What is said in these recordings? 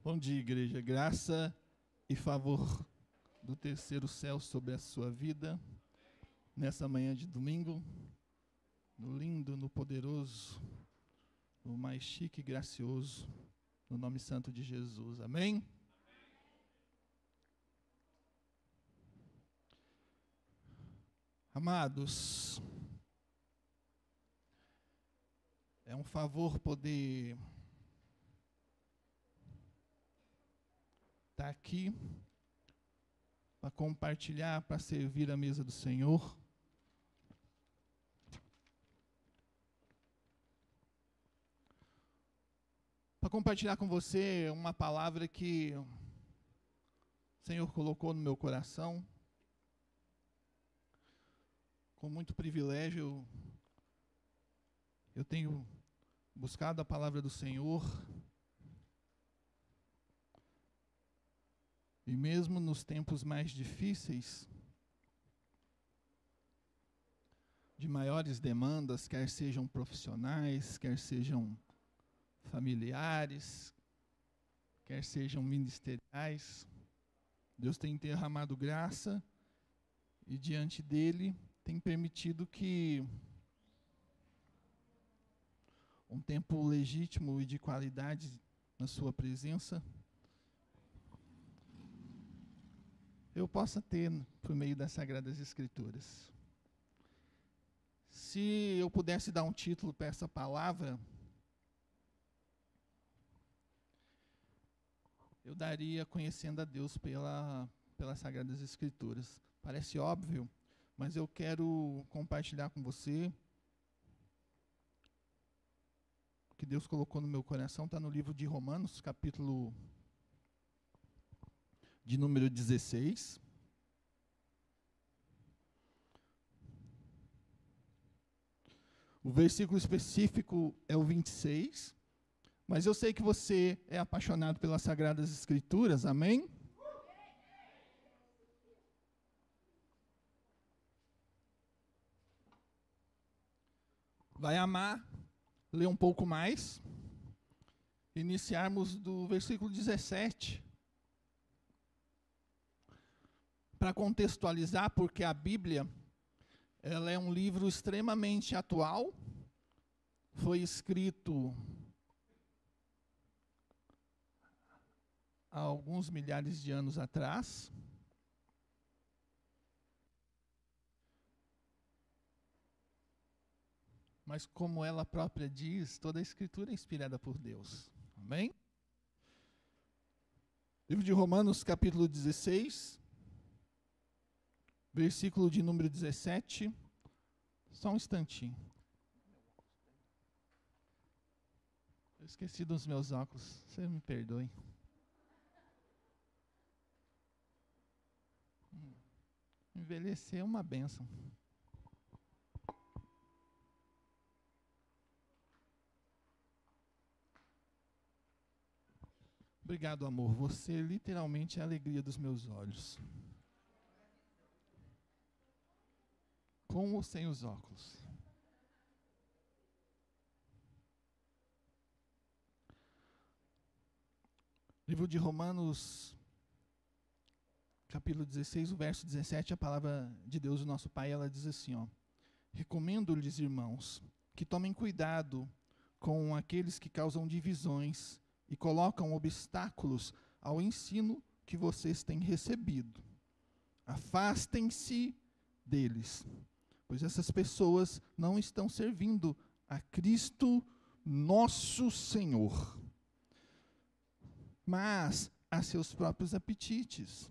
Bom dia, igreja. Graça e favor do terceiro céu sobre a sua vida, nessa manhã de domingo, no lindo, no poderoso, no mais chique e gracioso, no nome santo de Jesus. Amém? Amados, é um favor poder estar aqui para compartilhar, para servir a mesa do Senhor. Para compartilhar com você uma palavra que o Senhor colocou no meu coração. Com muito privilégio, eu tenho buscado a palavra do Senhor. E mesmo nos tempos mais difíceis, de maiores demandas, quer sejam profissionais, quer sejam familiares, quer sejam ministeriais, Deus tem derramado graça e diante dele tem permitido que um tempo legítimo e de qualidade na sua presença eu possa ter por meio das Sagradas Escrituras. Se eu pudesse dar um título para essa palavra, eu daria Conhecendo a Deus pelas Sagradas Escrituras. Parece óbvio, mas eu quero compartilhar com você o que Deus colocou no meu coração. Está no livro de Romanos, capítulo de número 16. O versículo específico é o 26. Mas eu sei que você é apaixonado pelas Sagradas Escrituras, amém? Vai amar ler um pouco mais. Iniciarmos do versículo 17. Para contextualizar, porque a Bíblia, ela é um livro extremamente atual. Foi escrito há alguns milhares de anos atrás. Mas como ela própria diz, toda a Escritura é inspirada por Deus. Amém? Livro de Romanos, capítulo 16, versículo de número 17. Só um instantinho. Eu esqueci dos meus óculos. Você me perdoe. Envelhecer é uma bênção. Obrigado, amor. Você literalmente é a alegria dos meus olhos. Com ou sem os óculos. Livro de Romanos, capítulo 16, o verso 17, a palavra de Deus, o nosso Pai, ela diz assim, ó: recomendo-lhes, irmãos, que tomem cuidado com aqueles que causam divisões e colocam obstáculos ao ensino que vocês têm recebido. Afastem-se deles, pois essas pessoas não estão servindo a Cristo nosso Senhor, mas a seus próprios apetites,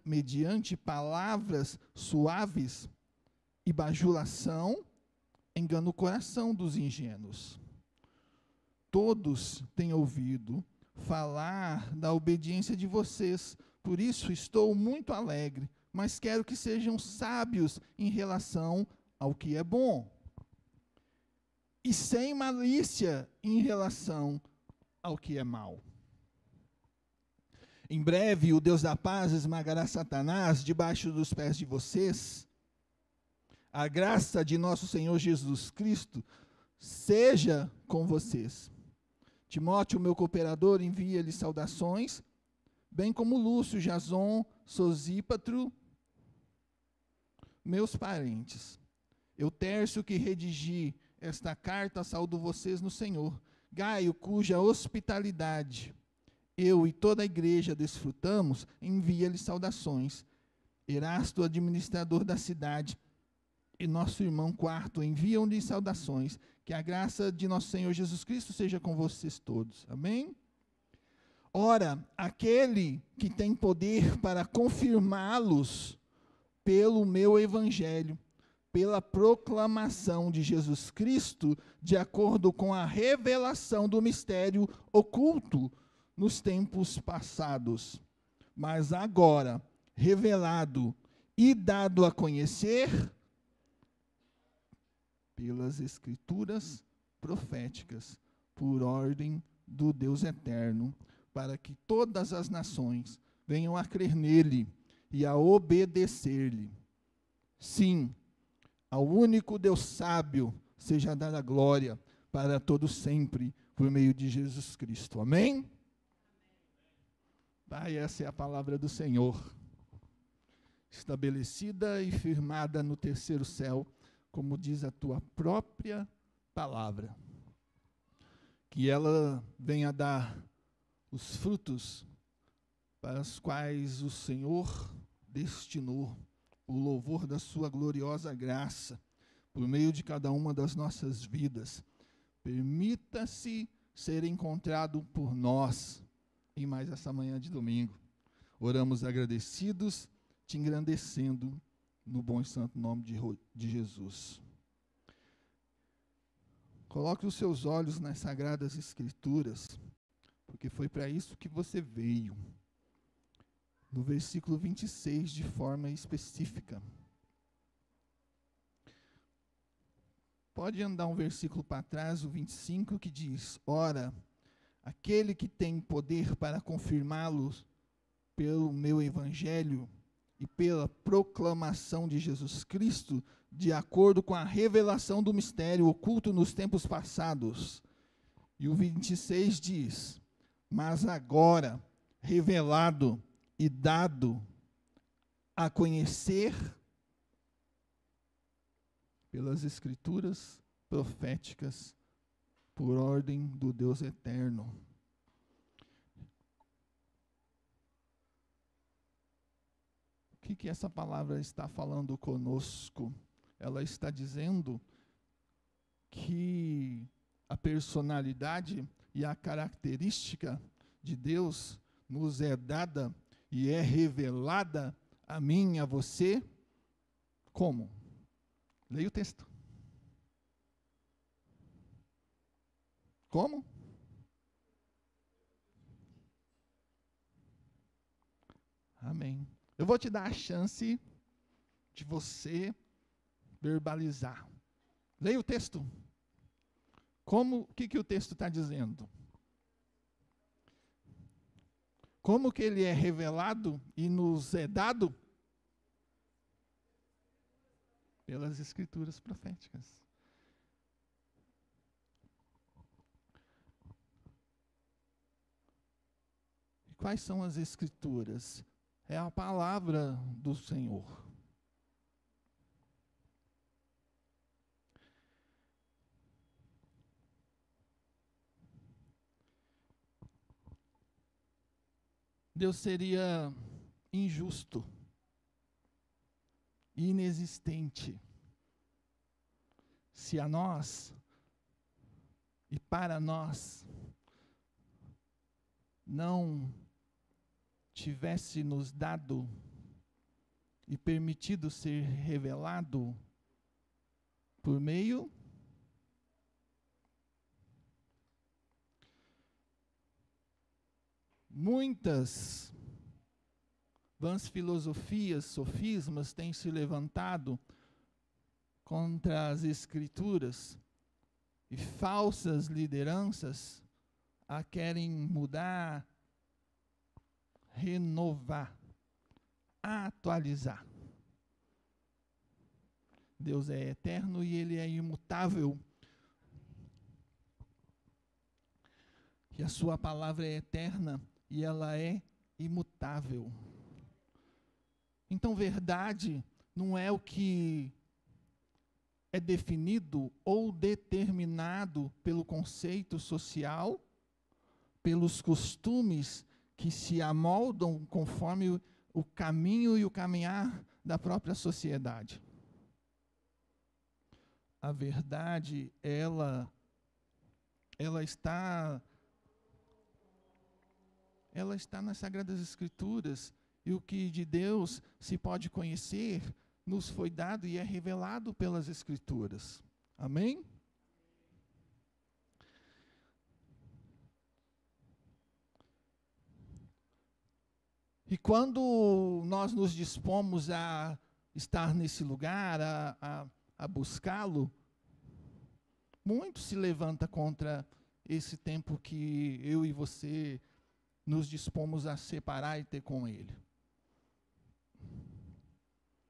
mediante palavras suaves e bajulação, engana o coração dos ingênuos. Todos têm ouvido falar da obediência de vocês, por isso estou muito alegre, mas quero que sejam sábios em relação ao que é bom, e sem malícia em relação ao que é mal. Em breve, o Deus da paz esmagará Satanás debaixo dos pés de vocês. A graça de nosso Senhor Jesus Cristo seja com vocês. Timóteo, meu cooperador, envia-lhe saudações, bem como Lúcio, Jason, Sosípatro, meus parentes. Eu, Tércio, que redigi esta carta, saúdo vocês no Senhor. Gaio, cuja hospitalidade eu e toda a igreja desfrutamos, envia-lhe saudações. Erasto, administrador da cidade, e nosso irmão Quarto enviam-lhe saudações. Que a graça de nosso Senhor Jesus Cristo seja com vocês todos. Amém? Ora, aquele que tem poder para confirmá-los pelo meu evangelho, pela proclamação de Jesus Cristo, de acordo com a revelação do mistério oculto nos tempos passados, mas agora revelado e dado a conhecer pelas Escrituras proféticas, por ordem do Deus eterno, para que todas as nações venham a crer nele e a obedecer-lhe. Sim, ao único Deus sábio seja dada a glória para todos sempre, por meio de Jesus Cristo. Amém? Pai, essa é a palavra do Senhor, estabelecida e firmada no terceiro céu, como diz a tua própria palavra. Que ela venha dar os frutos para os quais o Senhor destinou o louvor da sua gloriosa graça, por meio de cada uma das nossas vidas. Permita-se ser encontrado por nós em mais essa manhã de domingo. Oramos agradecidos, te engrandecendo no bom e santo nome de Jesus. Coloque os seus olhos nas Sagradas Escrituras, porque foi para isso que você veio. No versículo 26, de forma específica. Pode andar um versículo para trás, o 25, que diz: ora, aquele que tem poder para confirmá-los pelo meu evangelho e pela proclamação de Jesus Cristo, de acordo com a revelação do mistério oculto nos tempos passados. E o 26 diz: mas agora, revelado e dado a conhecer pelas Escrituras proféticas, por ordem do Deus eterno. O que essa palavra está falando conosco? Ela está dizendo que a personalidade e a característica de Deus nos é dada e é revelada a mim e a você. Como? Leia o texto. Como? Amém. Eu vou te dar a chance de você verbalizar. Leia o texto. Como, o que o texto está dizendo? Como que ele é revelado e nos é dado? Pelas Escrituras proféticas. E quais são as Escrituras? É a palavra do Senhor. Deus seria injusto, inexistente, se a nós e para nós não tivesse nos dado e permitido ser revelado por meio muitas vãs filosofias, sofismas têm se levantado contra as Escrituras e falsas lideranças a querem mudar, renovar, atualizar. Deus é eterno e Ele é imutável. que a sua palavra é eterna e ela é imutável. Então, verdade não é o que é definido ou determinado pelo conceito social, pelos costumes que se amoldam conforme o caminho e o caminhar da própria sociedade. A verdade, ela está nas Sagradas Escrituras, e o que de Deus se pode conhecer nos foi dado e é revelado pelas Escrituras. Amém? E quando nós nos dispomos a estar nesse lugar, a buscá-lo, muito se levanta contra esse tempo que eu e você nos dispomos a separar e ter com Ele.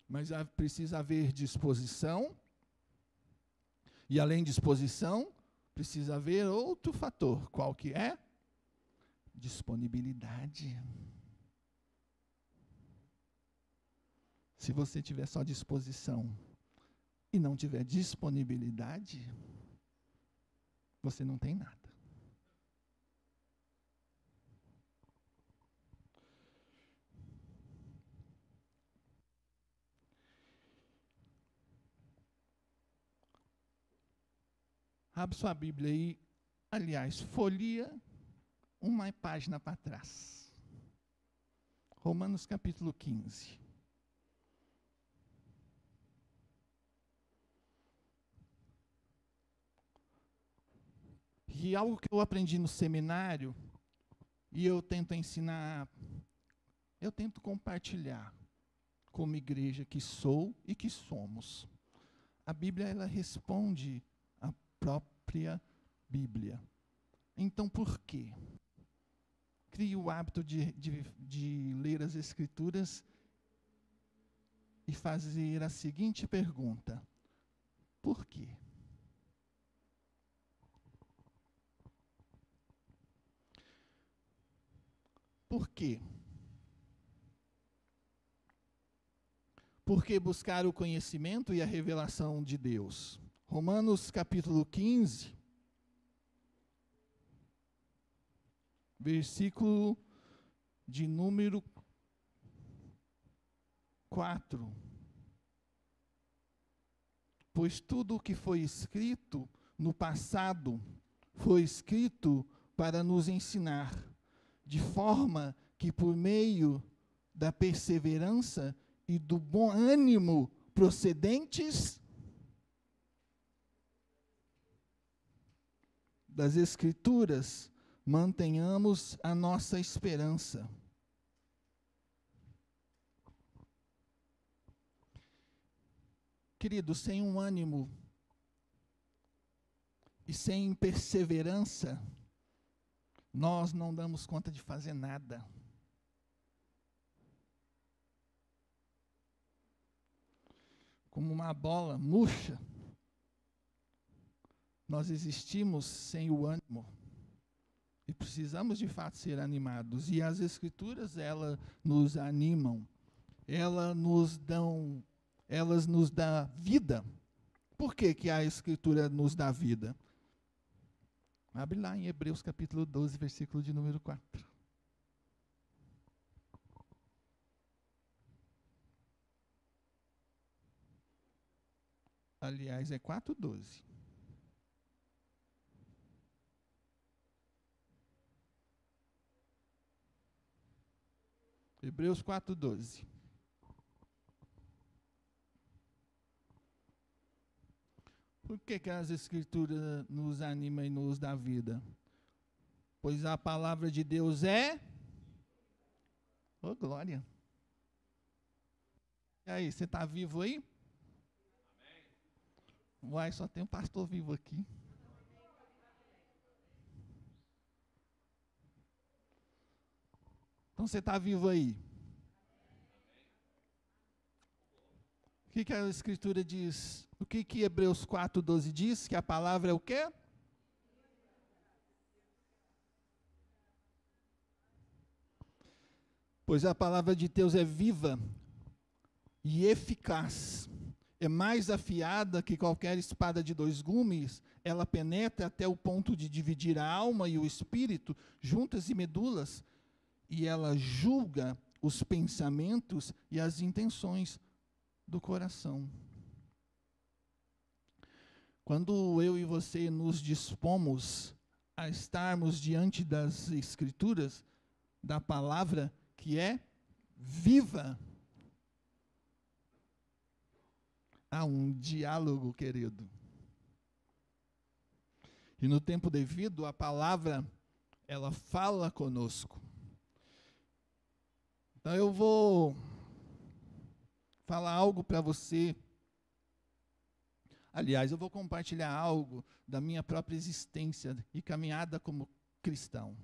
Mas precisa haver disposição, e além de disposição, precisa haver outro fator. Qual que é? Disponibilidade. Se você tiver só disposição e não tiver disponibilidade, você não tem nada. Abre sua Bíblia aí, aliás, folheia uma página para trás. Romanos capítulo 15. E algo que eu aprendi no seminário, e eu tento ensinar, eu tento compartilhar como igreja que sou e que somos. A Bíblia, ela responde a própria Bíblia. Então, por quê? Crie o hábito de ler as Escrituras e fazer a seguinte pergunta: por quê? Por quê? Por que buscar o conhecimento e a revelação de Deus? Romanos capítulo 15, versículo de número 4. Pois tudo o que foi escrito no passado foi escrito para nos ensinar, de forma que por meio da perseverança e do bom ânimo procedentes das Escrituras, mantenhamos a nossa esperança. Querido, sem um ânimo e sem perseverança, nós não damos conta de fazer nada. Como uma bola murcha, nós existimos sem o ânimo. E precisamos, de fato, ser animados. E as Escrituras, elas nos animam. Elas nos dão vida. Por que que a Escritura nos dá vida? Abre lá em Hebreus capítulo 12, versículo de número 4. Aliás, é 4:12. Hebreus 4:12. Por que que as Escrituras nos animam e nos dá vida? Pois a palavra de Deus é... Ô, glória! E aí, você está vivo aí? Uai, só tem um pastor vivo aqui. Então você está vivo aí. O que que a Escritura diz? O que que Hebreus 4:12 diz? Que a palavra é o quê? Pois a palavra de Deus é viva e eficaz. É mais afiada que qualquer espada de 2 gumes. Ela penetra até o ponto de dividir a alma e o espírito, juntas e medulas, e ela julga os pensamentos e as intenções do coração. Quando eu e você nos dispomos a estarmos diante das Escrituras, da palavra que é viva, há um diálogo, querido. E no tempo devido, a palavra, ela fala conosco. Então eu vou falar algo para você. Aliás, eu vou compartilhar algo da minha própria existência e caminhada como cristão.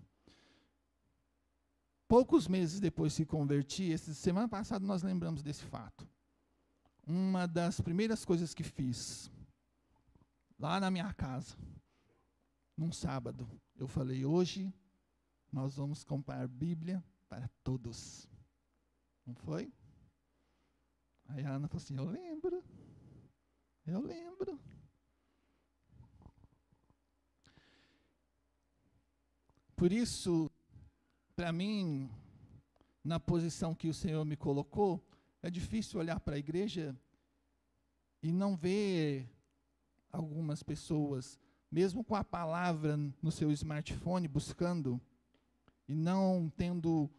Poucos meses depois de se converti, semana passada nós lembramos desse fato. Uma das primeiras coisas que fiz, lá na minha casa, num sábado, eu falei, hoje nós vamos comprar Bíblia para todos. Não foi? Aí a Ana falou assim, eu lembro. Por isso, para mim, na posição que o Senhor me colocou, é difícil olhar para a igreja e não ver algumas pessoas, mesmo com a palavra no seu smartphone, buscando, e não tendo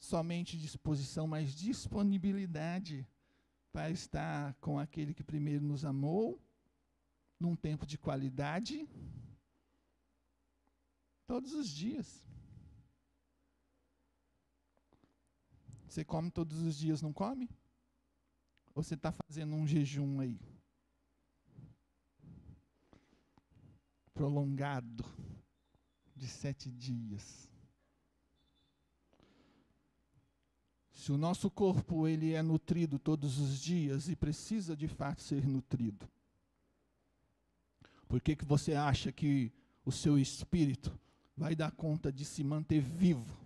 somente disposição, mas disponibilidade para estar com aquele que primeiro nos amou, num tempo de qualidade, todos os dias. Você come todos os dias, não come? Ou você está fazendo um jejum aí? Prolongado, de 7 dias. Se o nosso corpo ele é nutrido todos os dias e precisa de fato ser nutrido, por que você acha que o seu espírito vai dar conta de se manter vivo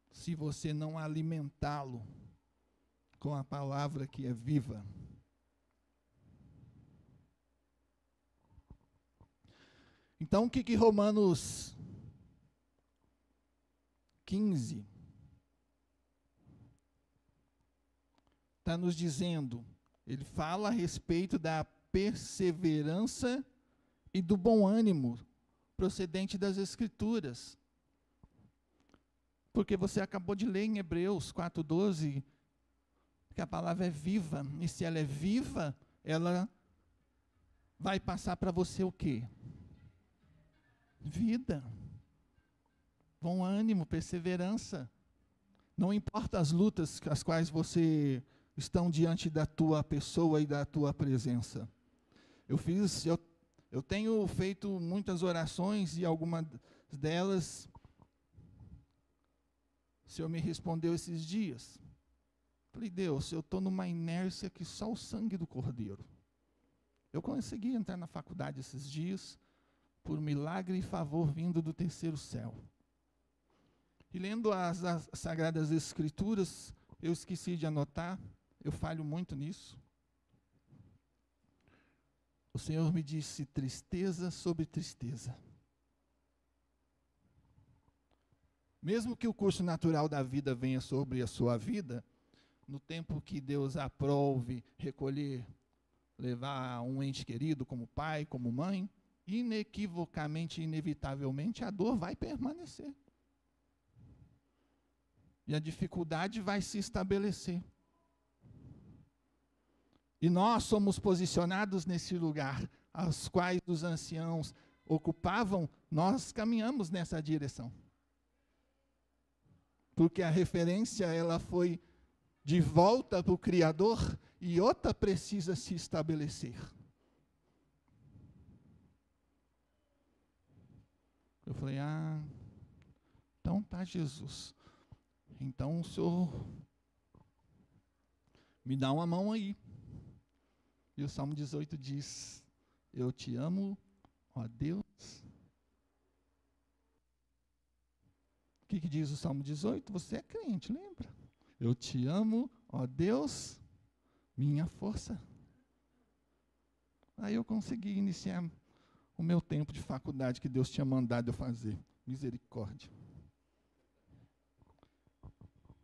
se você não alimentá-lo com a palavra que é viva? Então, o que Romanos 15 está nos dizendo? Ele fala a respeito da perseverança e do bom ânimo procedente das Escrituras. Porque você acabou de ler em Hebreus 4:12 que a palavra é viva, e se ela é viva, ela vai passar para você o quê? Vida, bom ânimo, perseverança. Não importa as lutas as quais você estão diante da tua pessoa e da tua presença. Eu tenho feito muitas orações e algumas delas o Senhor me respondeu esses dias. Falei, Deus, eu estou numa inércia que só o sangue do Cordeiro. Eu consegui entrar na faculdade esses dias, por milagre e favor vindo do terceiro céu. E lendo as Sagradas Escrituras, eu esqueci de anotar, eu falho muito nisso. O Senhor me disse tristeza sobre tristeza. Mesmo que o curso natural da vida venha sobre a sua vida, no tempo que Deus aprove recolher, levar um ente querido como pai, como mãe, inequivocamente, inevitavelmente, a dor vai permanecer. E a dificuldade vai se estabelecer. E nós somos posicionados nesse lugar, aos quais os anciãos ocupavam, nós caminhamos nessa direção. Porque a referência, ela foi de volta para o Criador, e outra precisa se estabelecer. Eu falei, então tá, Jesus. Então o Senhor me dá uma mão aí. E o Salmo 18 diz, eu te amo, ó Deus. que diz o Salmo 18? Você é crente, lembra? Eu te amo, ó Deus, minha força. Aí eu consegui iniciar o meu tempo de faculdade que Deus tinha mandado eu fazer. Misericórdia.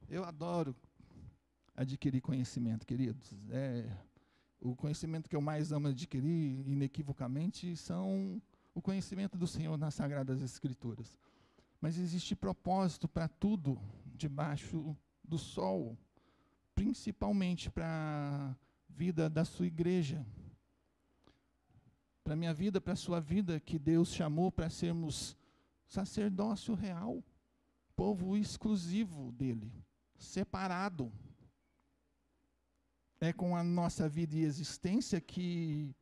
Eu adoro adquirir conhecimento, queridos. O conhecimento que eu mais amo adquirir, inequivocamente, são o conhecimento do Senhor nas Sagradas Escrituras. Mas existe propósito para tudo debaixo do sol, principalmente para a vida da sua igreja. Para a minha vida, para a sua vida, que Deus chamou para sermos sacerdócio real, povo exclusivo dele, separado. É com a nossa vida e existência que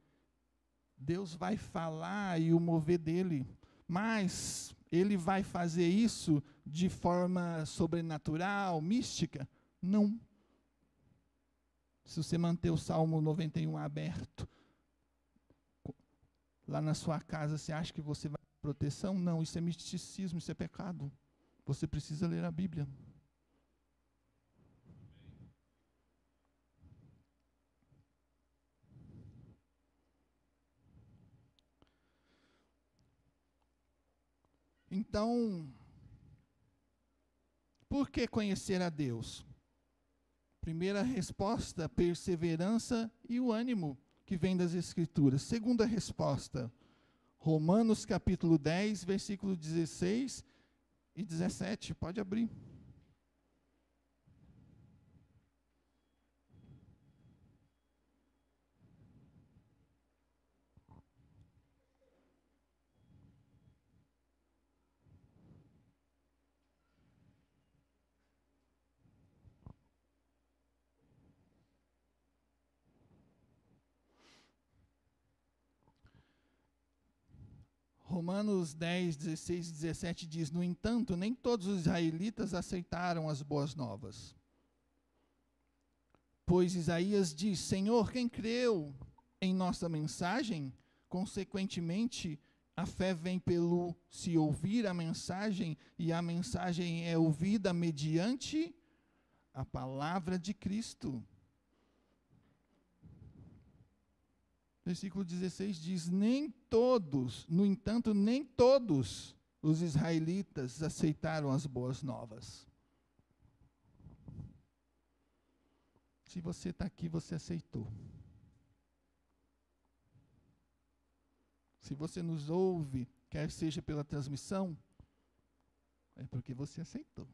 Deus vai falar e o mover dele, mas ele vai fazer isso de forma sobrenatural, mística? Não. Se você manter o Salmo 91 aberto, lá na sua casa, você acha que você vai ter proteção? Não, isso é misticismo, isso é pecado. Você precisa ler a Bíblia. Então, por que conhecer a Deus? Primeira resposta, perseverança e o ânimo que vem das Escrituras. Segunda resposta, Romanos capítulo 10, versículo 16 e 17. Pode abrir. Romanos 10, 16 e 17 diz: no entanto, nem todos os israelitas aceitaram as boas novas. Pois Isaías diz: Senhor, quem creu em nossa mensagem? Consequentemente, a fé vem pelo se ouvir a mensagem, e a mensagem é ouvida mediante a palavra de Cristo. Versículo 16 diz: nem todos, no entanto, nem todos os israelitas aceitaram as boas novas. Se você está aqui, você aceitou. Se você nos ouve, quer seja pela transmissão, é porque você aceitou.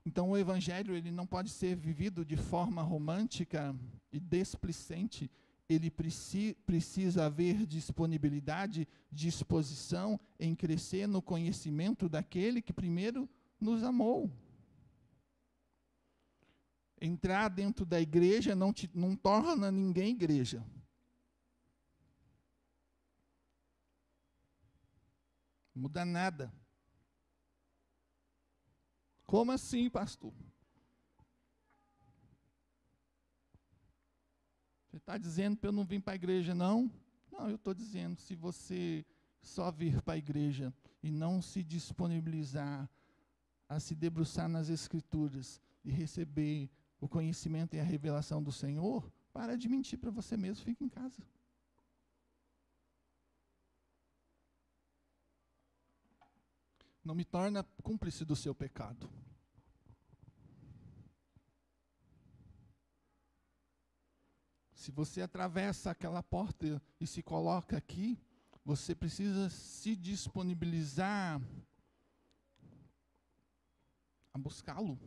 Então o evangelho, ele não pode ser vivido de forma romântica e desplicente. Ele precisa haver disponibilidade, disposição em crescer no conhecimento daquele que primeiro nos amou. Entrar dentro da igreja não torna ninguém igreja. Não muda nada. Como assim, pastor? Você está dizendo para eu não vir para a igreja, não? Não, eu estou dizendo, se você só vir para a igreja e não se disponibilizar a se debruçar nas Escrituras e receber o conhecimento e a revelação do Senhor, para de mentir para você mesmo, fica em casa. Não me torna cúmplice do seu pecado. Se você atravessa aquela porta e se coloca aqui, você precisa se disponibilizar a buscá-lo.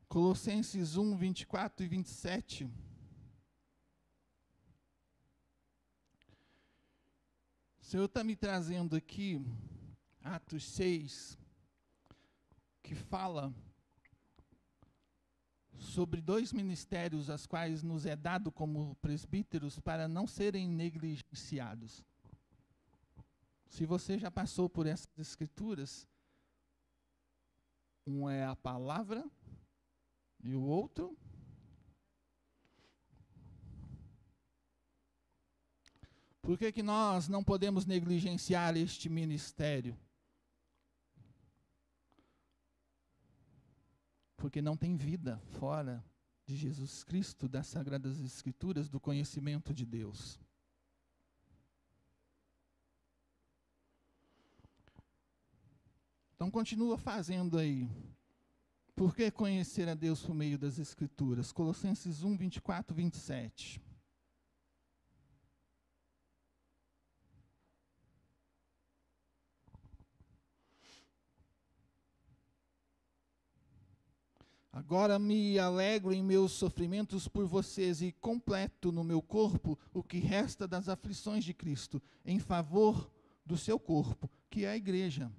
Colossenses 1, 24 e 27. O Senhor está me trazendo aqui Atos 6, que fala sobre 2 ministérios, as quais nos é dado como presbíteros para não serem negligenciados. Se você já passou por essas escrituras, um é a palavra e o outro. Por que nós não podemos negligenciar este ministério? Porque não tem vida fora de Jesus Cristo, das Sagradas Escrituras, do conhecimento de Deus. Então continua fazendo aí. Por que conhecer a Deus por meio das Escrituras? Colossenses 1, 24, 27. Agora me alegro em meus sofrimentos por vocês e completo no meu corpo o que resta das aflições de Cristo, em favor do seu corpo, que é a igreja.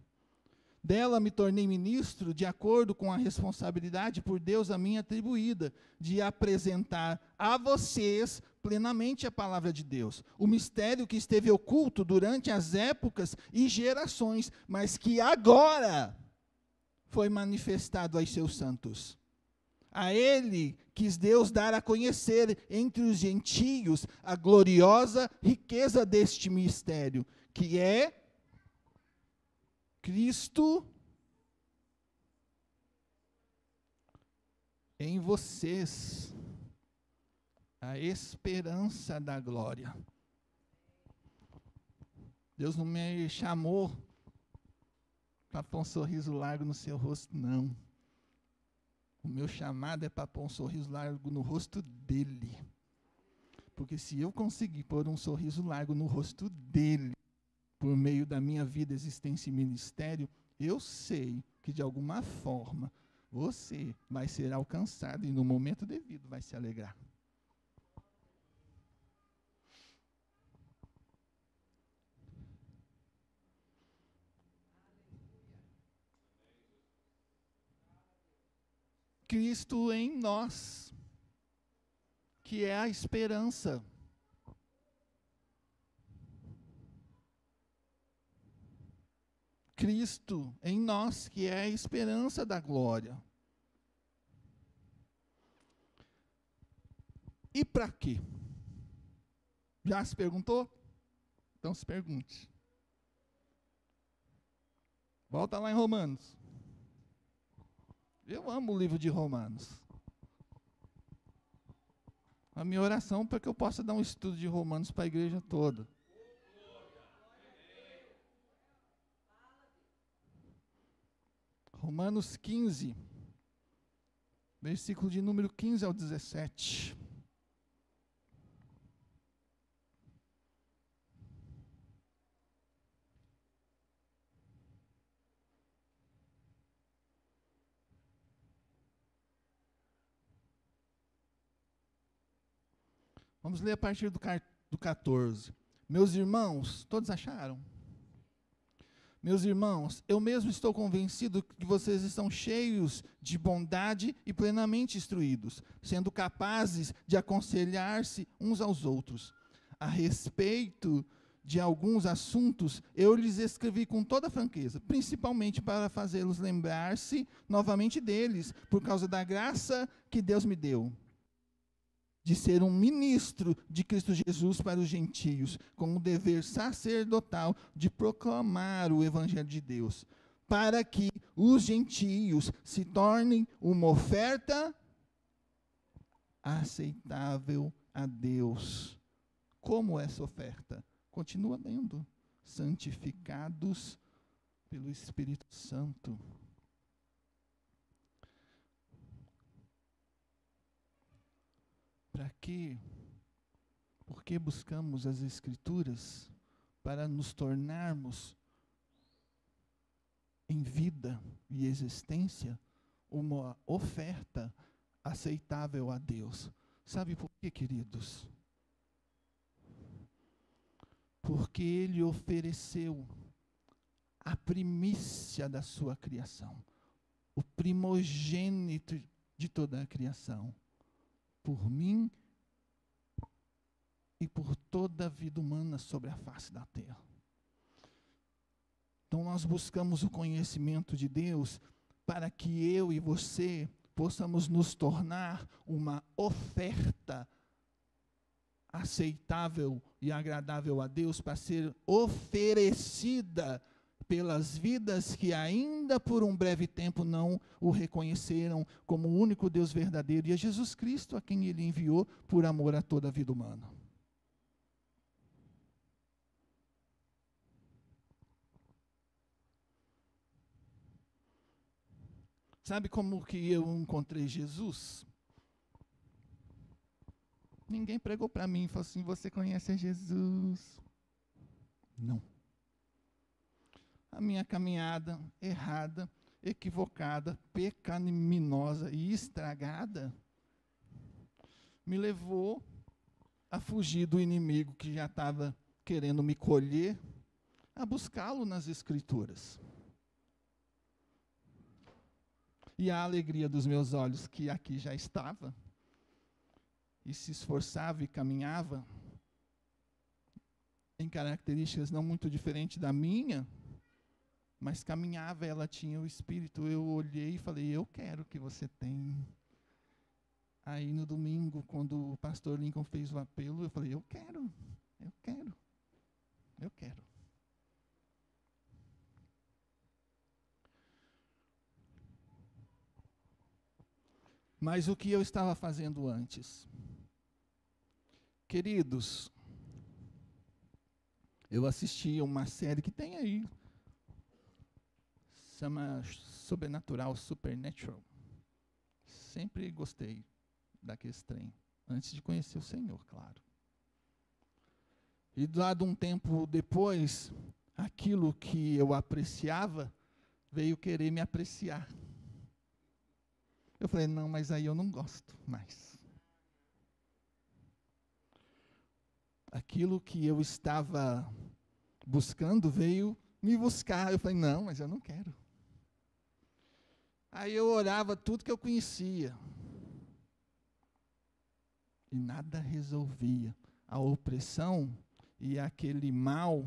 Dela me tornei ministro de acordo com a responsabilidade por Deus a mim atribuída, de apresentar a vocês plenamente a palavra de Deus, o mistério que esteve oculto durante as épocas e gerações, mas que agora foi manifestado aos seus santos. A ele quis Deus dar a conhecer entre os gentios a gloriosa riqueza deste mistério, que é Cristo em vocês, a esperança da glória. Deus não me chamou para pôr um sorriso largo no seu rosto, não. O meu chamado é para pôr um sorriso largo no rosto dele. Porque se eu conseguir pôr um sorriso largo no rosto dele, por meio da minha vida, existência e ministério, eu sei que de alguma forma você vai ser alcançado e no momento devido vai se alegrar. Cristo em nós, que é a esperança. Cristo em nós, que é a esperança da glória. E para quê? Já se perguntou? Então se pergunte. Volta lá em Romanos. Eu amo o livro de Romanos. A minha oração é para que eu possa dar um estudo de Romanos para a igreja toda. Romanos 15, versículo de número 15 ao 17. Vamos ler a partir do 14. Meus irmãos, todos acharam? Meus irmãos, eu mesmo estou convencido que vocês estão cheios de bondade e plenamente instruídos, sendo capazes de aconselhar-se uns aos outros. A respeito de alguns assuntos, eu lhes escrevi com toda franqueza, principalmente para fazê-los lembrar-se novamente deles, por causa da graça que Deus me deu, de ser um ministro de Cristo Jesus para os gentios, com o dever sacerdotal de proclamar o Evangelho de Deus, para que os gentios se tornem uma oferta aceitável a Deus. Como essa oferta? Continua lendo. Santificados pelo Espírito Santo. Para quê? Porque buscamos as Escrituras para nos tornarmos em vida e existência uma oferta aceitável a Deus. Sabe por quê, queridos? Porque Ele ofereceu a primícia da sua criação, o primogênito de toda a criação, por mim e por toda a vida humana sobre a face da terra. Então nós buscamos o conhecimento de Deus para que eu e você possamos nos tornar uma oferta aceitável e agradável a Deus, para ser oferecida pelas vidas que ainda por um breve tempo não o reconheceram como o único Deus verdadeiro, e é Jesus Cristo a quem ele enviou por amor a toda a vida humana. Sabe como que eu encontrei Jesus? Ninguém pregou para mim e falou assim: você conhece Jesus? Não. A minha caminhada errada, equivocada, pecaminosa e estragada me levou a fugir do inimigo que já estava querendo me colher, a buscá-lo nas Escrituras. E a alegria dos meus olhos, que aqui já estava, e se esforçava e caminhava, em características não muito diferentes da minha, mas caminhava, ela tinha o Espírito. Eu olhei e falei: eu quero o que você tem. Aí no domingo, quando o pastor Lincoln fez o apelo, eu falei: eu quero. Mas o que eu estava fazendo antes? Queridos, eu assisti uma série que tem aí, chama Sobrenatural, Supernatural. Sempre gostei daquele trem, antes de conhecer o Senhor, claro. E dado um tempo depois, aquilo que eu apreciava, veio querer me apreciar. Eu falei: não, mas aí eu não gosto mais. Aquilo que eu estava buscando veio me buscar. Eu falei: não, mas eu não quero. Aí eu orava tudo que eu conhecia. E nada resolvia. A opressão e aquele mal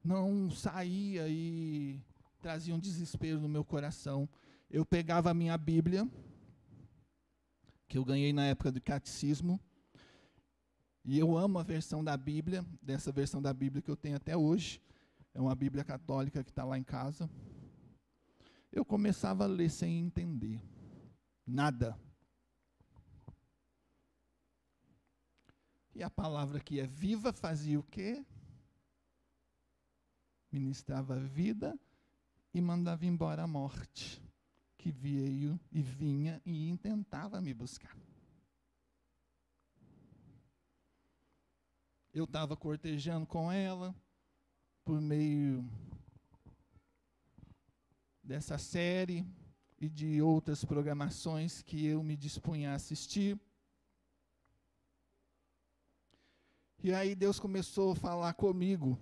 não saía e trazia um desespero no meu coração. Eu pegava a minha Bíblia, que eu ganhei na época do catecismo, e eu amo a versão da Bíblia, dessa versão da Bíblia que eu tenho até hoje. É uma Bíblia católica que está lá em casa. Eu começava a ler sem entender nada. E a palavra que é viva fazia o quê? Ministrava a vida e mandava embora a morte, que veio e vinha e intentava me buscar. Eu estava cortejando com ela, por meio dessa série e de outras programações que eu me dispunha a assistir. E aí Deus começou a falar comigo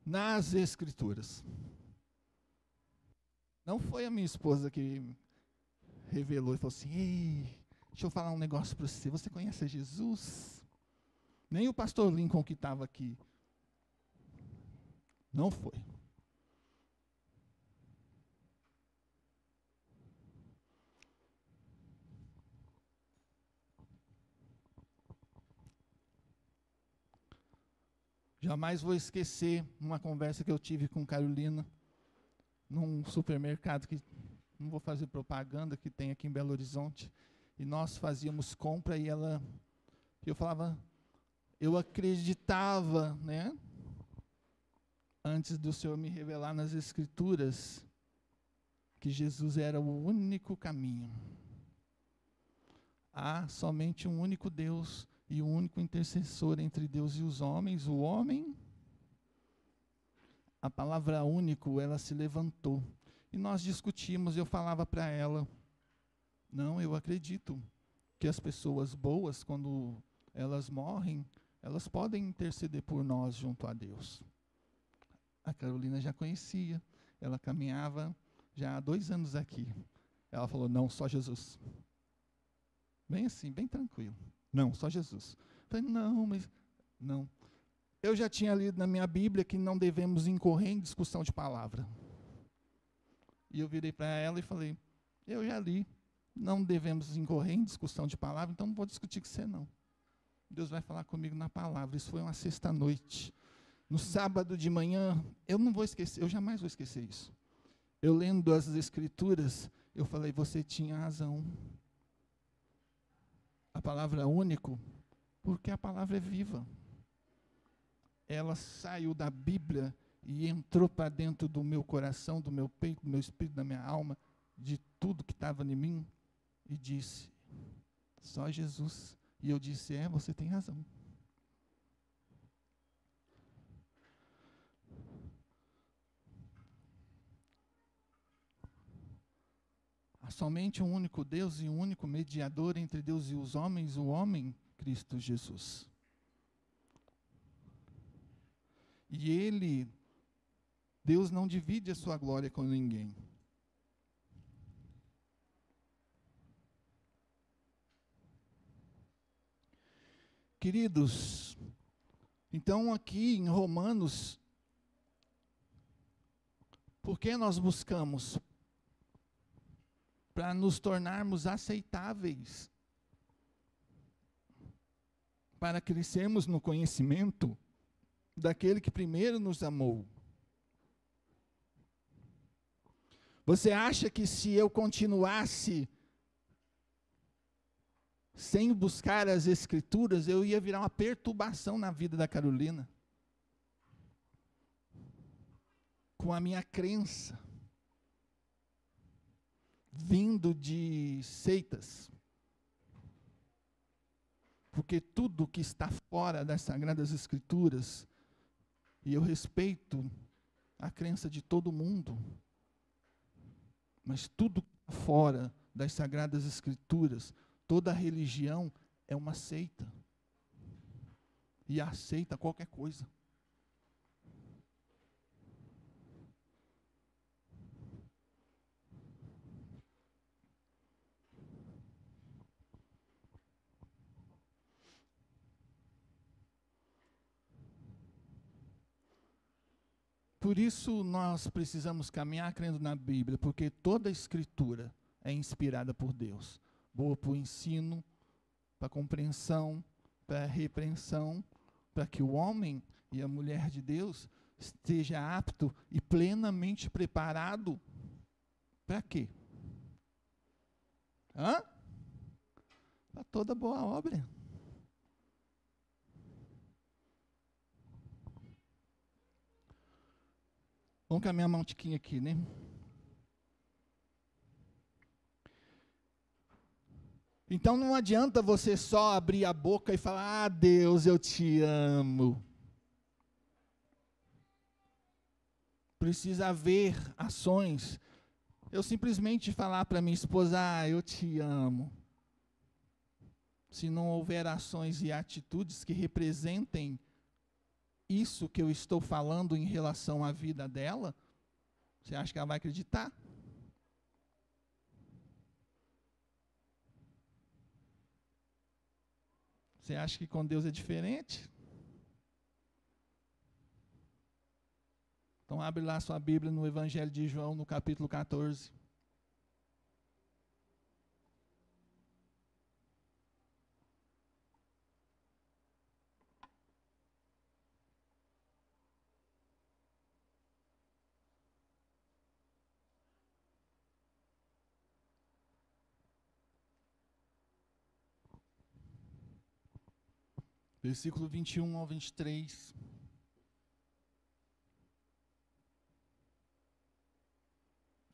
nas Escrituras. Não foi a minha esposa que revelou e falou assim: ei, deixa eu falar um negócio para você. Você conhece Jesus? Nem o pastor Lincoln que estava aqui. Não foi. Jamais vou esquecer uma conversa que eu tive com Carolina, num supermercado que, não vou fazer propaganda, que tem aqui em Belo Horizonte, e nós fazíamos compra e eu falava, eu acreditava, né, antes do Senhor me revelar nas Escrituras, que Jesus era o único caminho. Há somente um único Deus e um único intercessor entre Deus e os homens, o homem. A palavra único, ela se levantou. E nós discutimos, eu falava para ela, não, eu acredito que as pessoas boas, quando elas morrem, elas podem interceder por nós junto a Deus. A Carolina já conhecia, ela caminhava já há 2 anos aqui. Ela falou: não, só Jesus. Bem assim, bem tranquilo. Não, só Jesus. Eu falei: não, mas... Não. Eu já tinha lido na minha Bíblia que não devemos incorrer em discussão de palavra. E eu virei para ela e falei, eu já li, não devemos incorrer em discussão de palavra, então não vou discutir com você não. Deus vai falar comigo na palavra. Isso foi uma sexta-noite. No sábado de manhã, eu não vou esquecer, eu jamais vou esquecer isso. Eu lendo as Escrituras, eu falei, você tinha razão. A palavra único, porque a palavra é viva. Ela saiu da Bíblia e entrou para dentro do meu coração, do meu peito, do meu espírito, da minha alma, de tudo que estava em mim, e disse, só Jesus. E eu disse, você tem razão. Há somente um único Deus e um único mediador entre Deus e os homens, o homem, Cristo Jesus. E ele, Deus não divide a sua glória com ninguém. Queridos, então aqui em Romanos, por que nós buscamos? Para nos tornarmos aceitáveis, para crescermos no conhecimento daquele que primeiro nos amou. Você acha que se eu continuasse sem buscar as Escrituras, eu ia virar uma perturbação na vida da Carolina? Com a minha crença, vindo de seitas. Porque tudo que está fora das Sagradas Escrituras, e eu respeito a crença de todo mundo, mas tudo fora das Sagradas Escrituras, toda religião é uma seita. E aceita qualquer coisa. Por isso nós precisamos caminhar crendo na Bíblia, porque toda a Escritura é inspirada por Deus. Boa para o ensino, para a compreensão, para a repreensão, para que o homem e a mulher de Deus esteja apto e plenamente preparado. Para quê? Para toda boa obra. Vamos caminhar uma tiquinha aqui, né? Então não adianta você só abrir a boca e falar, Deus, eu te amo. Precisa haver ações. Eu simplesmente falar para minha esposa, eu te amo. Se não houver ações e atitudes que representem isso que eu estou falando em relação à vida dela, você acha que ela vai acreditar? Você acha que com Deus é diferente? Então abre lá sua Bíblia no Evangelho de João, no capítulo 14. Versículo 21 ao 23.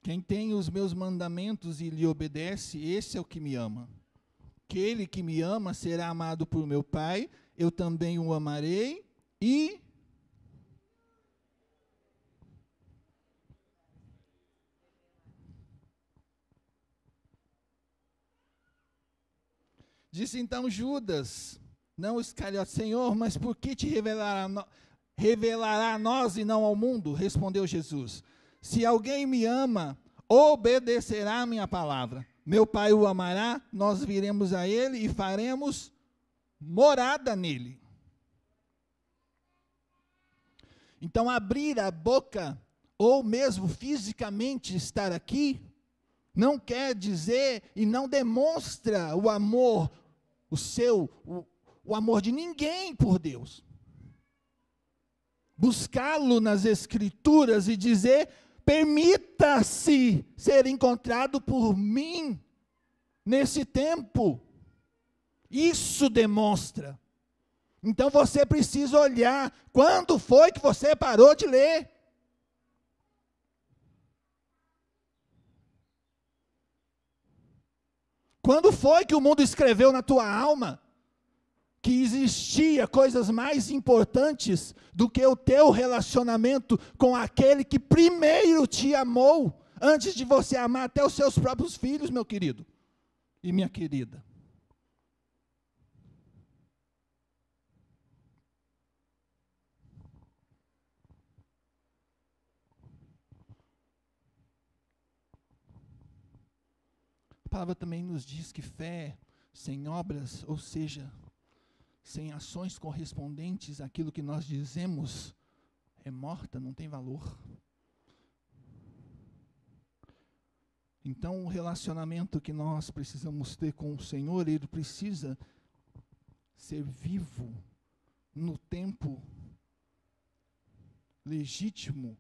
Quem tem os meus mandamentos e lhe obedece, esse é o que me ama. Aquele que me ama será amado por meu Pai, eu também o amarei e disse então Judas, não Iscariote, Senhor, mas por que te revelará a nós e não ao mundo? Respondeu Jesus. Se alguém me ama, obedecerá a minha palavra. Meu Pai o amará, nós viremos a ele e faremos morada nele. Então, abrir a boca, ou mesmo fisicamente estar aqui, não quer dizer e não demonstra o amor, o amor de ninguém por Deus. Buscá-lo nas Escrituras e dizer: permita-se ser encontrado por mim nesse tempo. Isso demonstra. Então você precisa olhar, quando foi que você parou de ler? Quando foi que o mundo escreveu na tua alma que existia coisas mais importantes do que o teu relacionamento com aquele que primeiro te amou, antes de você amar até os seus próprios filhos, meu querido e minha querida? A palavra também nos diz que fé sem obras, ou seja, sem ações correspondentes àquilo que nós dizemos, é morta, não tem valor. Então, o relacionamento que nós precisamos ter com o Senhor, ele precisa ser vivo no tempo legítimo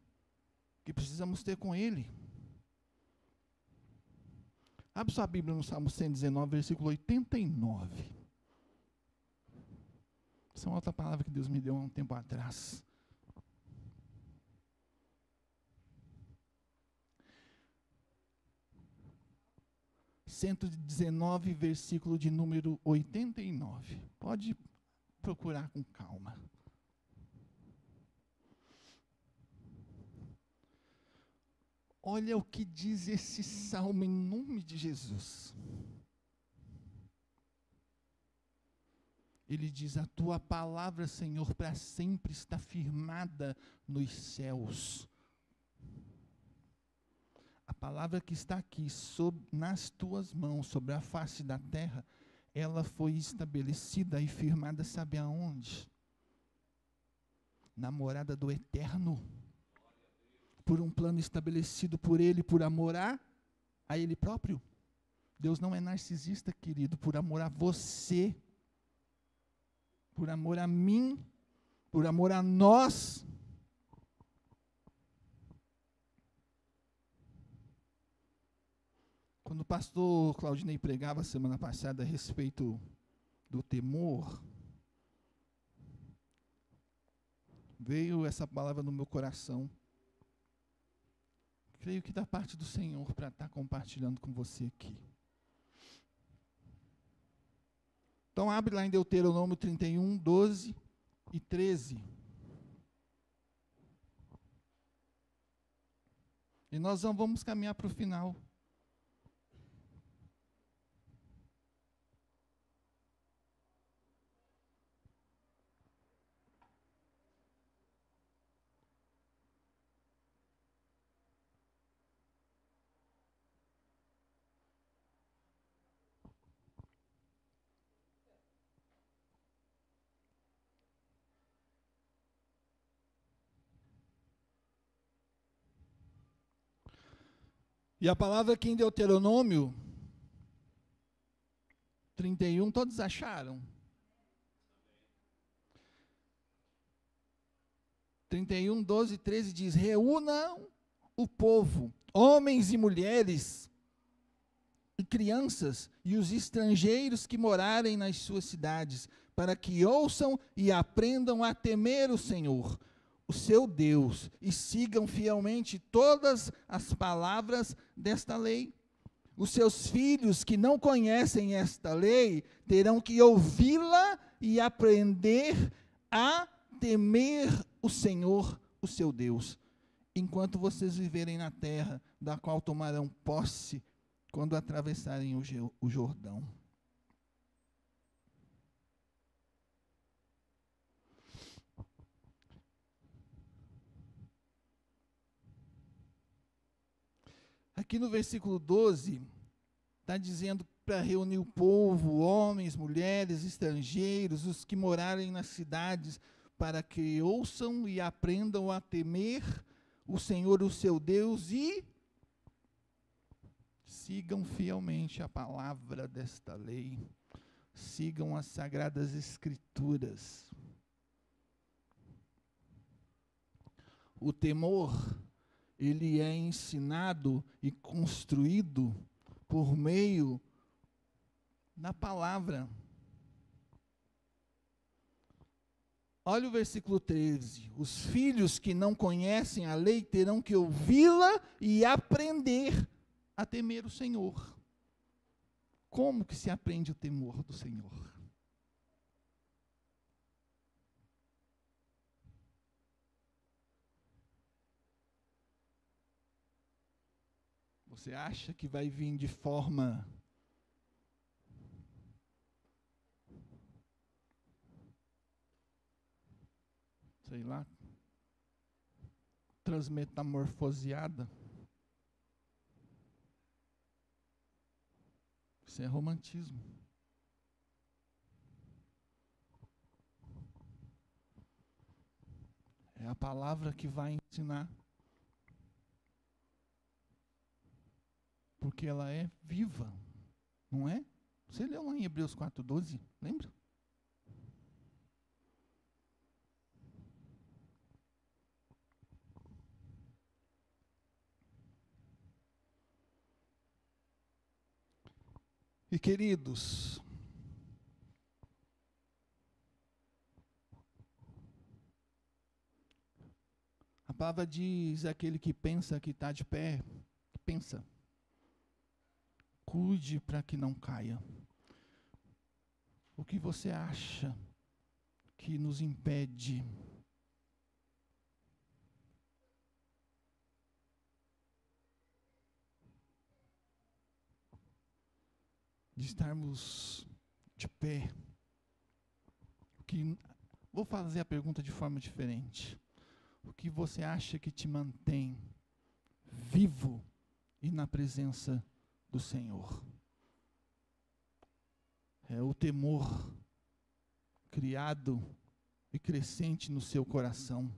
que precisamos ter com Ele. Abre sua Bíblia no Salmo 119, versículo 89. Essa é uma outra palavra que Deus me deu há um tempo atrás. (119), versículo de número 89. Pode procurar com calma. Olha o que diz esse salmo em nome de Jesus. Ele diz: a tua palavra, Senhor, para sempre está firmada nos céus. A palavra que está aqui, nas tuas mãos, sobre a face da terra, ela foi estabelecida e firmada, sabe aonde? Na morada do Eterno. Por um plano estabelecido por Ele, por amor a Ele próprio. Deus não é narcisista, querido, por amor a você, por amor a mim, por amor a nós. Quando o pastor Claudinei pregava semana passada a respeito do temor, veio essa palavra no meu coração. Creio que da parte do Senhor para estar compartilhando com você aqui. Então abre lá em Deuteronômio 31, 12 e 13. E nós vamos caminhar para o final. E a palavra aqui em Deuteronômio 31, todos acharam? 31, 12 e 13 diz: reúnam o povo, homens e mulheres, e crianças, e os estrangeiros que morarem nas suas cidades, para que ouçam e aprendam a temer o Senhor, o seu Deus, e sigam fielmente todas as palavras desta lei. Os seus filhos que não conhecem esta lei terão que ouvi-la e aprender a temer o Senhor, o seu Deus, enquanto vocês viverem na terra, da qual tomarão posse quando atravessarem o Jordão. Aqui no versículo 12, está dizendo para reunir o povo, homens, mulheres, estrangeiros, os que morarem nas cidades, para que ouçam e aprendam a temer o Senhor, o seu Deus, e sigam fielmente a palavra desta lei, sigam as sagradas escrituras. O temor, ele é ensinado e construído por meio da palavra. Olha o versículo 13. Os filhos que não conhecem a lei terão que ouvi-la e aprender a temer o Senhor. Como que se aprende o temor do Senhor? Você acha que vai vir de forma sei lá, transmetamorfoseada? Isso é romantismo. É a palavra que vai ensinar. Porque ela é viva, não é? Você leu lá em Hebreus 4:12, lembra? E queridos, a palavra diz: aquele que pensa que está de pé, pensa, cuide para que não caia. O que você acha que nos impede de estarmos de pé? Vou fazer a pergunta de forma diferente. O que você acha que te mantém vivo e na presença do Senhor? É o temor criado e crescente no seu coração.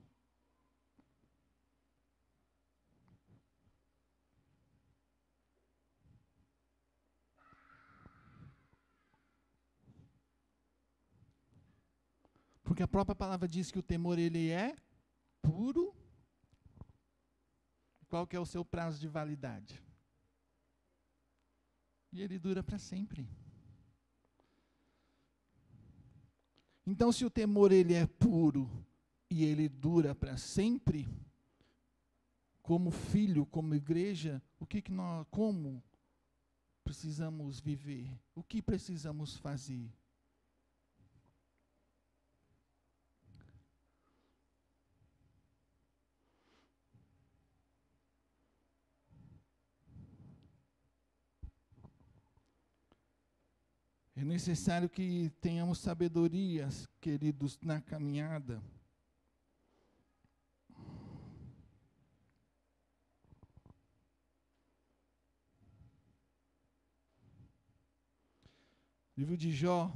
Porque a própria palavra diz que o temor, ele é puro. Qual que é o seu prazo de validade? E ele dura para sempre. Então, se o temor, ele é puro e ele dura para sempre, como filho, como igreja, como precisamos viver? O que precisamos fazer? É necessário que tenhamos sabedoria, queridos, na caminhada. Livro de Jó,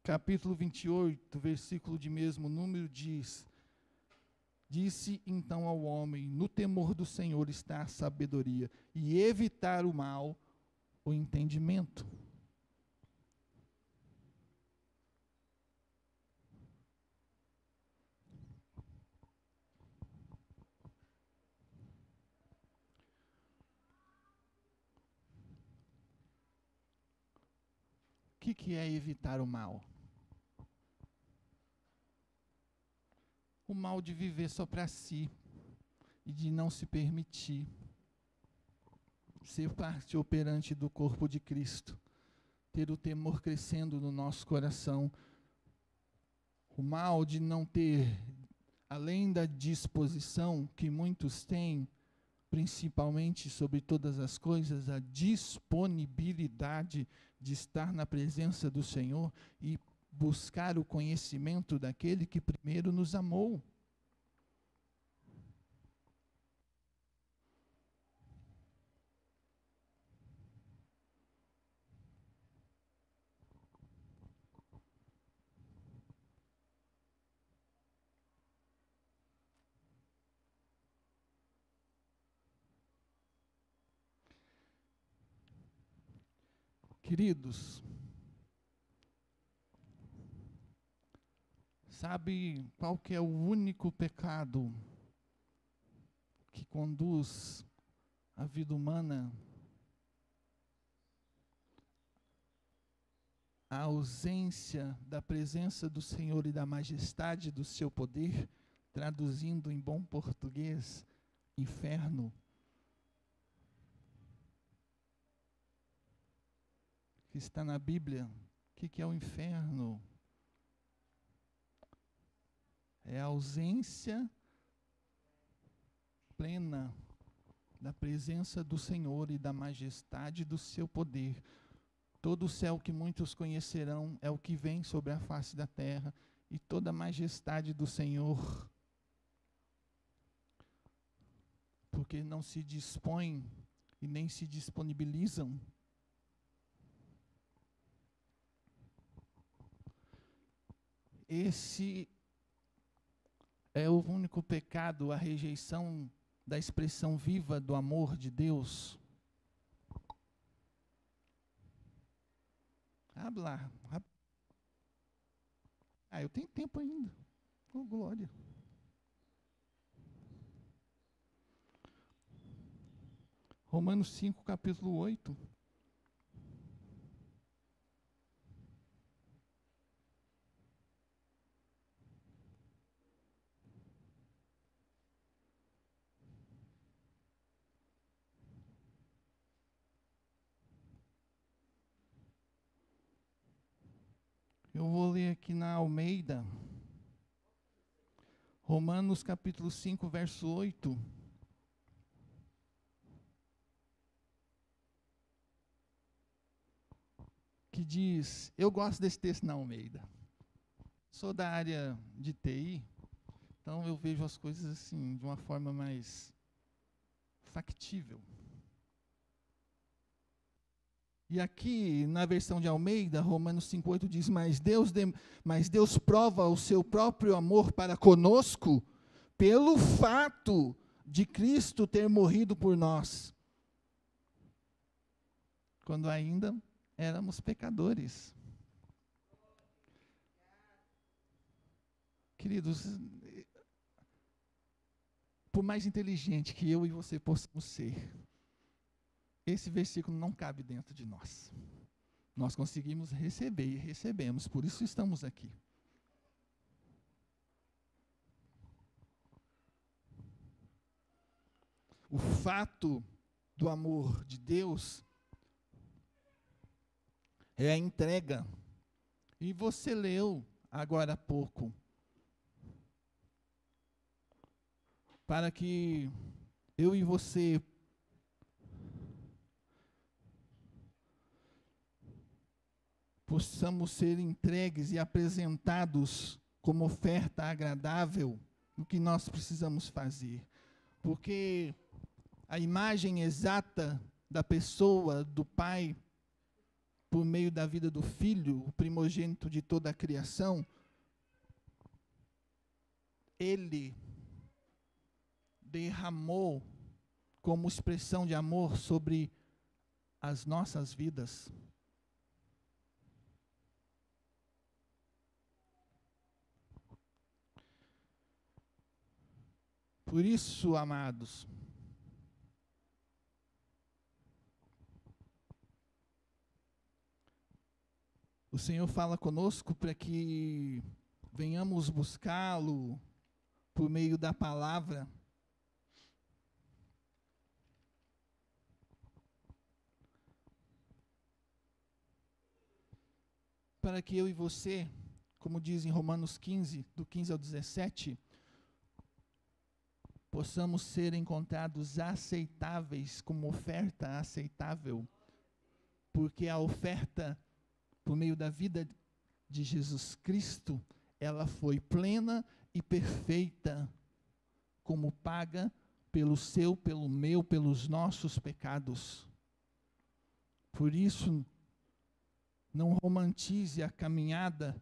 capítulo 28, versículo de mesmo número, diz: disse então ao homem, no temor do Senhor está a sabedoria, e evitar o mal, o entendimento. O que é evitar o mal? O mal de viver só para si e de não se permitir ser parte operante do corpo de Cristo, ter o temor crescendo no nosso coração, o mal de não ter, além da disposição que muitos têm, principalmente sobre todas as coisas, a disponibilidade de estar na presença do Senhor e buscar o conhecimento daquele que primeiro nos amou. Queridos, sabe qual que é o único pecado que conduz a vida humana à ausência da presença do Senhor e da majestade do seu poder, traduzindo em bom português, inferno? Que está na Bíblia. O que é o inferno? É a ausência plena da presença do Senhor e da majestade do seu poder. Todo o céu que muitos conhecerão é o que vem sobre a face da terra, e toda a majestade do Senhor, porque não se dispõem e nem se disponibilizam esse é o único pecado, a rejeição da expressão viva do amor de Deus. Hablar. Eu tenho tempo ainda. Oh, glória. Romanos 5, capítulo 8. Eu vou ler aqui na Almeida. Romanos capítulo 5, verso 8. Que diz, eu gosto desse texto na Almeida. Sou da área de TI, então eu vejo as coisas assim, de uma forma mais factível. E aqui, na versão de Almeida, Romanos 5,8 diz, mas Deus prova o seu próprio amor para conosco, pelo fato de Cristo ter morrido por nós, quando ainda éramos pecadores. Queridos, por mais inteligente que eu e você possamos ser, esse versículo não cabe dentro de nós. Nós conseguimos receber e recebemos, por isso estamos aqui. O fato do amor de Deus é a entrega. E você leu agora há pouco, para que eu e você possamos ser entregues e apresentados como oferta agradável, o que nós precisamos fazer. Porque a imagem exata da pessoa, do Pai, por meio da vida do Filho, o primogênito de toda a criação, Ele derramou como expressão de amor sobre as nossas vidas. Por isso, amados, o Senhor fala conosco para que venhamos buscá-lo por meio da palavra. Para que eu e você, como diz em Romanos 15, do 15 ao 17, possamos ser encontrados aceitáveis, como oferta aceitável, porque a oferta, por meio da vida de Jesus Cristo, ela foi plena e perfeita, como paga pelo seu, pelo meu, pelos nossos pecados. Por isso, não romantize a caminhada,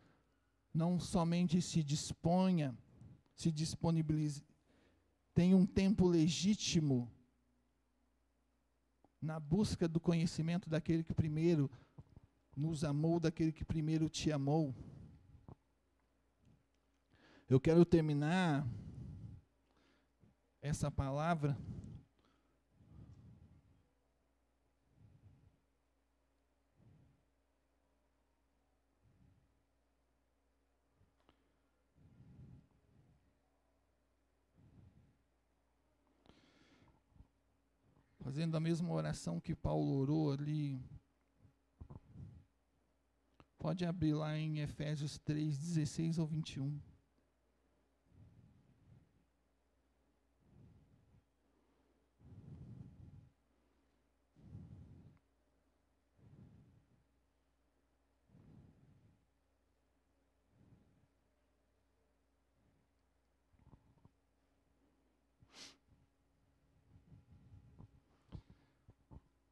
não somente se disponha, se disponibilize, tenha um tempo legítimo na busca do conhecimento daquele que primeiro nos amou daquele que primeiro te amou. Eu quero terminar essa palavra fazendo a mesma oração que Paulo orou ali. Pode abrir lá em Efésios 3, 16 ao 21.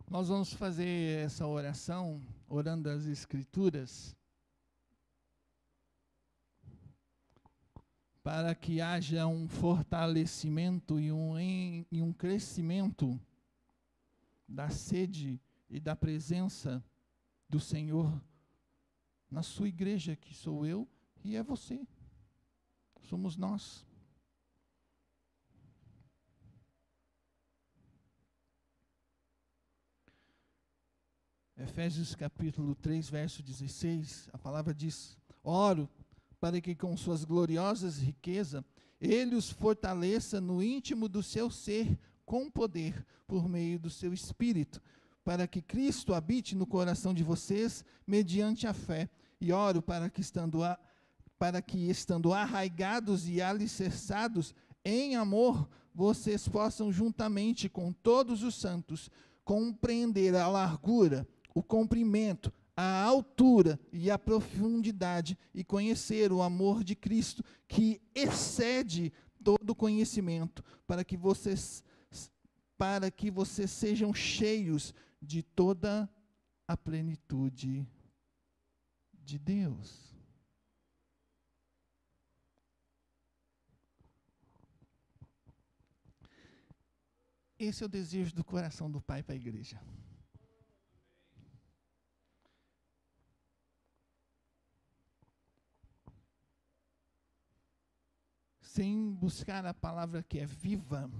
Nós vamos fazer essa oração, orando as Escrituras, para que haja um fortalecimento e um crescimento da sede e da presença do Senhor na sua igreja, que sou eu e é você. Somos nós. Efésios capítulo 3, verso 16, a palavra diz: oro para que com suas gloriosas riquezas ele os fortaleça no íntimo do seu ser com poder, por meio do seu Espírito, para que Cristo habite no coração de vocês mediante a fé. E oro para que estando arraigados e alicerçados em amor, vocês possam juntamente com todos os santos compreender a largura, o comprimento, a altura e a profundidade, e conhecer o amor de Cristo, que excede todo conhecimento, para que vocês sejam cheios de toda a plenitude de Deus. Esse é o desejo do coração do Pai para a igreja. Sem buscar a palavra que é viva,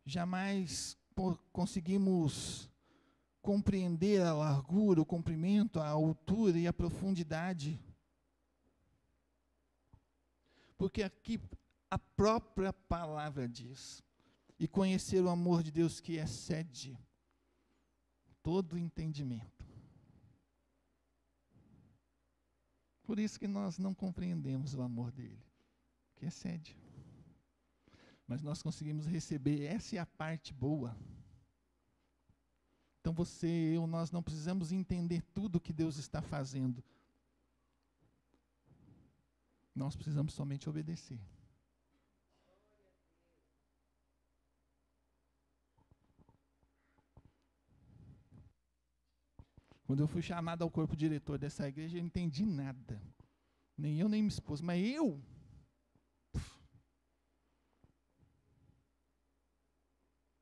jamais conseguimos compreender a largura, o comprimento, a altura e a profundidade. Porque aqui a própria palavra diz: e conhecer o amor de Deus que excede todo entendimento. Por isso que nós não compreendemos o amor dele, que excede. Mas nós conseguimos receber, essa é a parte boa. Então você e eu, nós não precisamos entender tudo que Deus está fazendo. Nós precisamos somente obedecer. Quando eu fui chamado ao corpo diretor dessa igreja, eu não entendi nada. Nem eu, nem minha esposa. Mas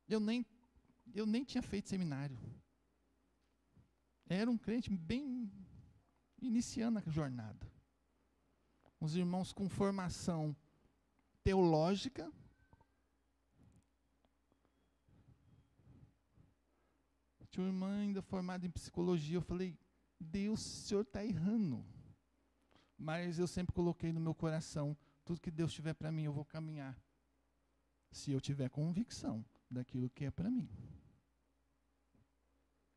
eu nem tinha feito seminário. Era um crente bem iniciando a jornada. Os irmãos com formação teológica, tinha uma irmã ainda formada em psicologia. Eu falei: Deus, o senhor está errando. Mas eu sempre coloquei no meu coração: tudo que Deus tiver para mim, eu vou caminhar. Se eu tiver convicção daquilo que é para mim.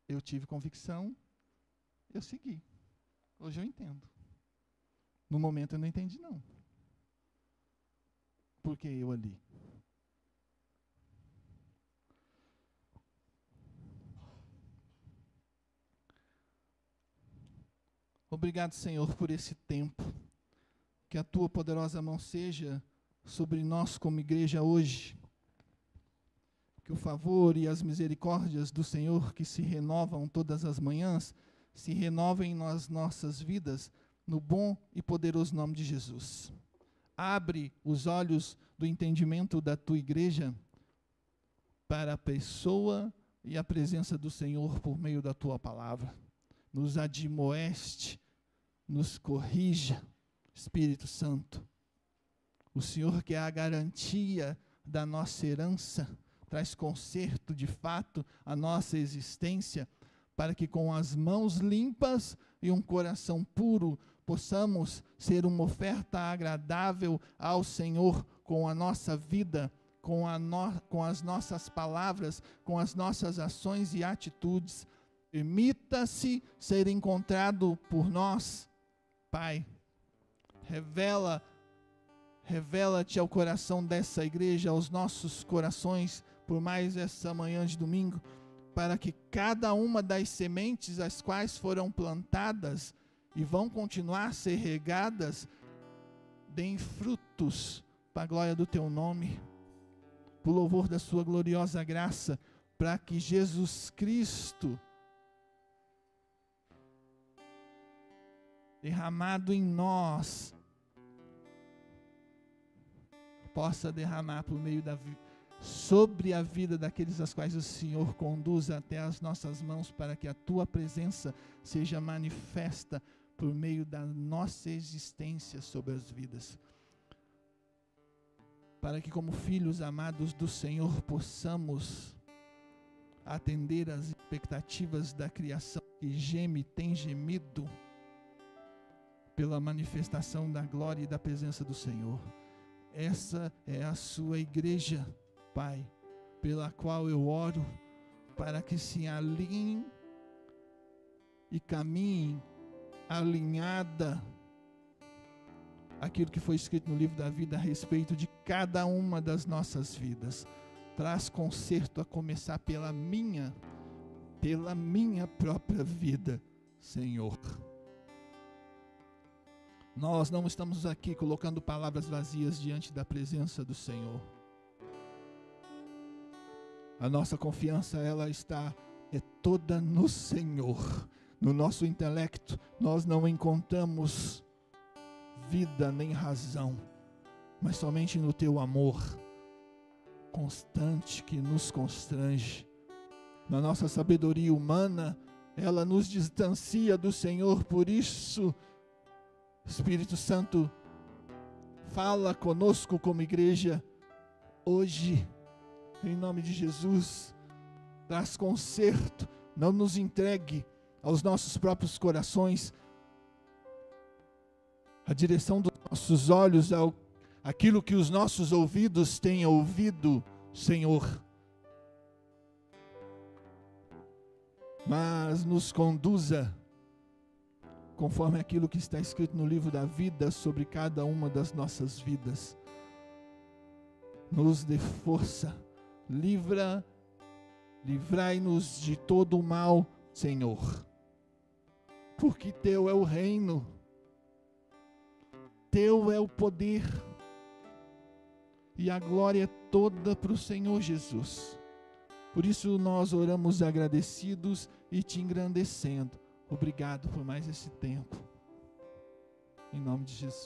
Eu tive convicção, eu segui. Hoje eu entendo. No momento eu não entendi, não. Por que eu ali? Obrigado, Senhor, por esse tempo. Que a tua poderosa mão seja sobre nós como igreja hoje. Que o favor e as misericórdias do Senhor, que se renovam todas as manhãs, se renovem nas nossas vidas, no bom e poderoso nome de Jesus. Abre os olhos do entendimento da tua igreja para a pessoa e a presença do Senhor por meio da tua palavra. nos admoeste, nos corrija, Espírito Santo. O Senhor que é a garantia da nossa herança, traz conserto de fato à nossa existência, para que com as mãos limpas e um coração puro, possamos ser uma oferta agradável ao Senhor com a nossa vida, com as nossas palavras, com as nossas ações e atitudes. Permita-se ser encontrado por nós, Pai. Revela-te ao coração dessa igreja, aos nossos corações, por mais essa manhã de domingo, para que cada uma das sementes as quais foram plantadas e vão continuar a ser regadas, deem frutos para a glória do teu nome, por louvor da sua gloriosa graça, para que Jesus Cristo, derramado em nós, possa derramar por meio sobre a vida daqueles as quais o Senhor conduz até as nossas mãos, para que a tua presença seja manifesta por meio da nossa existência sobre as vidas. Para que, como filhos amados do Senhor, possamos atender às expectativas da criação que tem gemido pela manifestação da glória e da presença do Senhor. Essa é a sua igreja, Pai, pela qual eu oro, para que se alinhem e caminhem alinhada aquilo que foi escrito no livro da vida a respeito de cada uma das nossas vidas. Traz conserto a começar pela minha própria vida, Senhor. Nós não estamos aqui colocando palavras vazias diante da presença do Senhor. A nossa confiança, ela é toda no Senhor. No nosso intelecto, nós não encontramos vida nem razão, mas somente no teu amor constante que nos constrange. Na nossa sabedoria humana, ela nos distancia do Senhor. Por isso, Espírito Santo, fala conosco como igreja hoje, em nome de Jesus. Traz conserto, não nos entregue aos nossos próprios corações, a direção dos nossos olhos, aquilo que os nossos ouvidos têm ouvido, Senhor. Mas nos conduza conforme aquilo que está escrito no livro da vida sobre cada uma das nossas vidas. Nos dê força, livrai-nos de todo o mal, Senhor, porque teu é o reino, teu é o poder, e a glória é toda para o Senhor Jesus. Por isso nós oramos agradecidos e te engrandecendo. Obrigado por mais esse tempo. Em nome de Jesus.